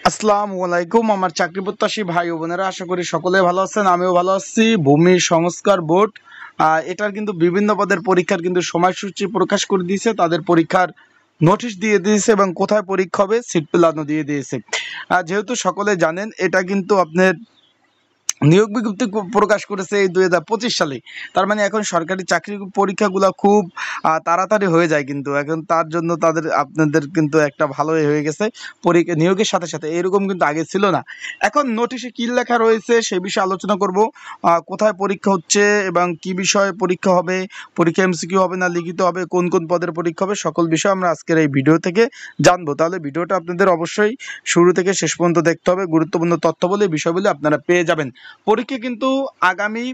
আসসালামু আলাইকুম আমার চাকরি প্রত্যাশী ভাই ও বোনেরা, আশা করি সকলে ভালো আছেন। আমিও ভালো আছি। ভূমি সংস্কার বোর্ড এটার কিন্তু বিভিন্ন পদের পরীক্ষার কিন্তু সময়সূচি প্রকাশ করে দিয়েছে, তাদের পরীক্ষার নোটিশ দিয়ে দিয়েছে এবং কোথায় পরীক্ষা হবে সিট প্ল্যানও দিয়ে দিয়েছে। যেহেতু সকলে জানেন এটা কিন্তু আপনার নিয়োগ বিজ্ঞপ্তি প্রকাশ করেছে এই 2025 সালে। তার মানে এখন সরকারি চাকরির পরীক্ষাগুলো খুব তাড়াতাড়ি হয়ে যায়, কিন্তু এখন তার জন্য আপনাদের কিন্তু একটা ভালোই হয়ে গেছে। পরীক্ষা নিয়োগের সাথে সাথে এরকম কিন্তু আগে ছিল না। এখন নোটিশে কী লেখা রয়েছে সে বিষয়ে আলোচনা করব। কোথায় পরীক্ষা হচ্ছে এবং কি বিষয়ে পরীক্ষা হবে, পরীক্ষা এমসিকিউ হবে না লিখিত হবে, কোন কোন পদের পরীক্ষা হবে, সকল বিষয় আমরা আজকের এই ভিডিও থেকে জানবো। তাহলে ভিডিওটা আপনাদের অবশ্যই শুরু থেকে শেষ পর্যন্ত দেখতে হবে। গুরুত্বপূর্ণ তথ্য বলে বিষয়গুলি আপনারা পেয়ে যাবেন। পরীক্ষা কিন্তু আগামী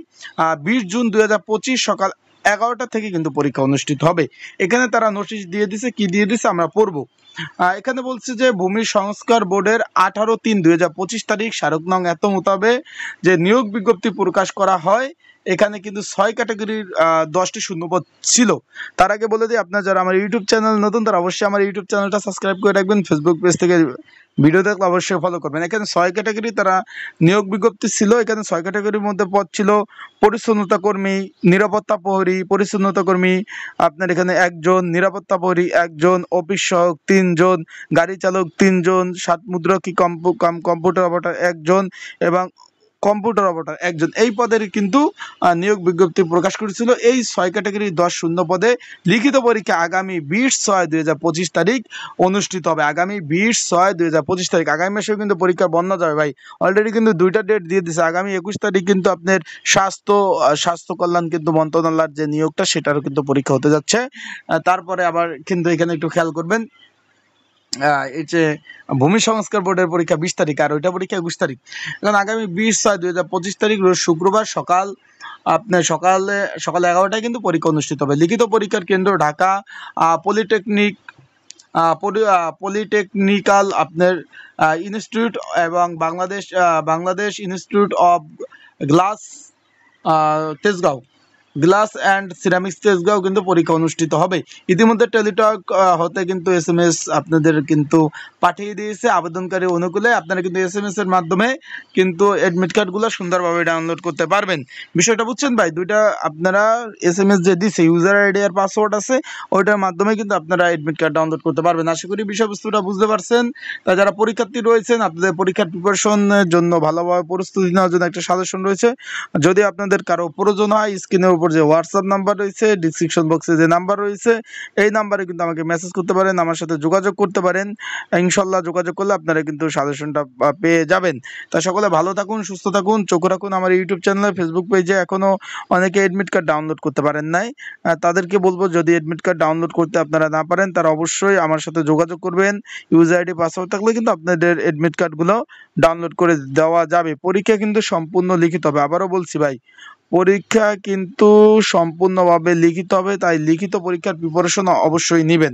20 জুন 2025 সকাল 11টা থেকে কিন্তু পরীক্ষা অনুষ্ঠিত হবে। এখানে তারা নোটিশ দিয়ে দিছে, কি দিয়ে দিছে আমরা পড়ব। এখানে বলছে যে ভূমি সংস্কার বোর্ডের 18/3/2025 তারিখ স্মারক নং এত মোতাবেক যে নিয়োগ বিজ্ঞপ্তি প্রকাশ করা হয়। এখানে কিন্তু 6 ক্যাটাগরির 10টি শূন্যপদ ছিল। তার আগে বলে দিই, আপনারা যারা আমার ইউটিউব চ্যানেল নতুন তারা অবশ্যই আমার ইউটিউব চ্যানেলটা সাবস্ক্রাইব করে রাখবেন। ফেসবুক পেজ থেকে ভিডিও দেখলে অবশ্যই ফলো করবেন। এখানে 6 ক্যাটাগরি তারা নিয়োগ বিজ্ঞপ্তি ছিল। এখানে 6 ক্যাটাগরির মধ্যে পদ ছিল পরিচ্ছন্নতা কর্মী, নিরাপত্তা প্রহরী, পরিচ্ছন্নতা কর্মী আপনার এখানে 1 জন, নিরাপত্তা প্রহরী 1 জন, অফিস সহায়ক 3 জন, গাড়ি চালক 3 জন, মুদ্রকি কম্পিউটার অপারেটর 1 জন এবং কম্পিউটার অপারেটর 1 জন। এই পদের কিন্তু নিয়োগ বিজ্ঞপ্তি প্রকাশ করেছিল। এই 6 ক্যাটাগরি 10 শূন্য পদে লিখিত পরীক্ষা আগামী 20/6/2025 তারিখ অনুষ্ঠিত হবে। আগামী 20/6/2025 তারিখ, আগামী মাসেও কিন্তু পরীক্ষা বন্ধ যাবে ভাই। অলরেডি কিন্তু 2টা ডেট দিয়ে দিয়েছে। আগামী 21 তারিখ কিন্তু আপনার স্বাস্থ্য কল্যাণ কিন্তু মন্ত্রণালয়ের যে নিয়োগটা সেটারও কিন্তু পরীক্ষা হতে যাচ্ছে। তারপরে আবার কিন্তু এখানে একটু খেয়াল করবেন, এই যে ভূমি সংস্কার বোর্ডের পরীক্ষা 20 তারিখ আর ওইটা পরীক্ষা 21 তারিখ। এখন আগামী 20/6/2025 তারিখ রোজ শুক্রবার আপনার সকাল 11টায় কিন্তু পরীক্ষা অনুষ্ঠিত হবে। লিখিত পরীক্ষার কেন্দ্র ঢাকা পলিটেকনিক্যাল আপনার ইনস্টিটিউট এবং Bangladesh institute of glass Tejgaon, glass and ceramics Tejgaon কিন্তু পরীক্ষা অনুষ্ঠিত হবে। ইতিমধ্যে টেলিটক হতে কিন্তু SMS আপনাদের কিন্তু পাঠিয়ে দিয়েছে আবেদনকারী অনুকূলে। আপনারা কিন্তু SMS এর মাধ্যমে কিন্তু অ্যাডমিট কার্ডগুলো সুন্দরভাবে ডাউনলোড করতে পারবেন। বিষয়টা বুঝছেন ভাই? দুইটা আপনারা SMS যে দিছে, ইউজার আইডি আর পাসওয়ার্ড আছে, ওইটার মাধ্যমে কিন্তু আপনারা অ্যাডমিট কার্ড ডাউনলোড করতে পারবেন। আশা করি বিষয়বস্তুটা বুঝতে পারছেন। তা যারা পরীক্ষার্থী রয়েছেন, আপনাদের পরীক্ষার প্রিপারেশনের জন্য ভালোভাবে প্রস্তুতি নেওয়ার জন্য একটা সাজেশন রয়েছে। যদি আপনাদের কারো প্রয়োজন হয়, স্ক্রিনের উপর যে হোয়াটসঅ্যাপ নাম্বার রয়েছে, ডিসক্রিপশন বক্সে যে নাম্বার রয়েছে, এই নাম্বারে কিন্তু আমাকে মেসেজ করতে পারেন, আমার সাথে যোগাযোগ করতে পারেন। ইনশাল্লাহ যোগাযোগ করলে আপনারা কিন্তু সাজেশনটা পেয়ে যাবেন। তা সকলে ভালো থাকুন, সুস্থ থাকুন, চোখ রাখুন আমার ইউটিউব চ্যানেলে, ফেসবুক পেজে। এখনও অনেকে অ্যাডমিট কার্ড ডাউনলোড করতে পারেন নাই, তাদেরকে বলবো যদি অ্যাডমিট কার্ড ডাউনলোড করতে আপনারা না পারেন তারা অবশ্যই আমার সাথে যোগাযোগ করবেন। ইউজার আইডি পাসওয়ার্ড থাকলে কিন্তু আপনাদের অ্যাডমিট কার্ডগুলো ডাউনলোড করে দেওয়া যাবে। পরীক্ষা কিন্তু সম্পূর্ণ লিখিত হবে। আবারও বলছি ভাই, পরীক্ষা কিন্তু সম্পূর্ণভাবে লিখিত হবে, তাই লিখিত পরীক্ষার প্রিপারেশন অবশ্যই নেবেন।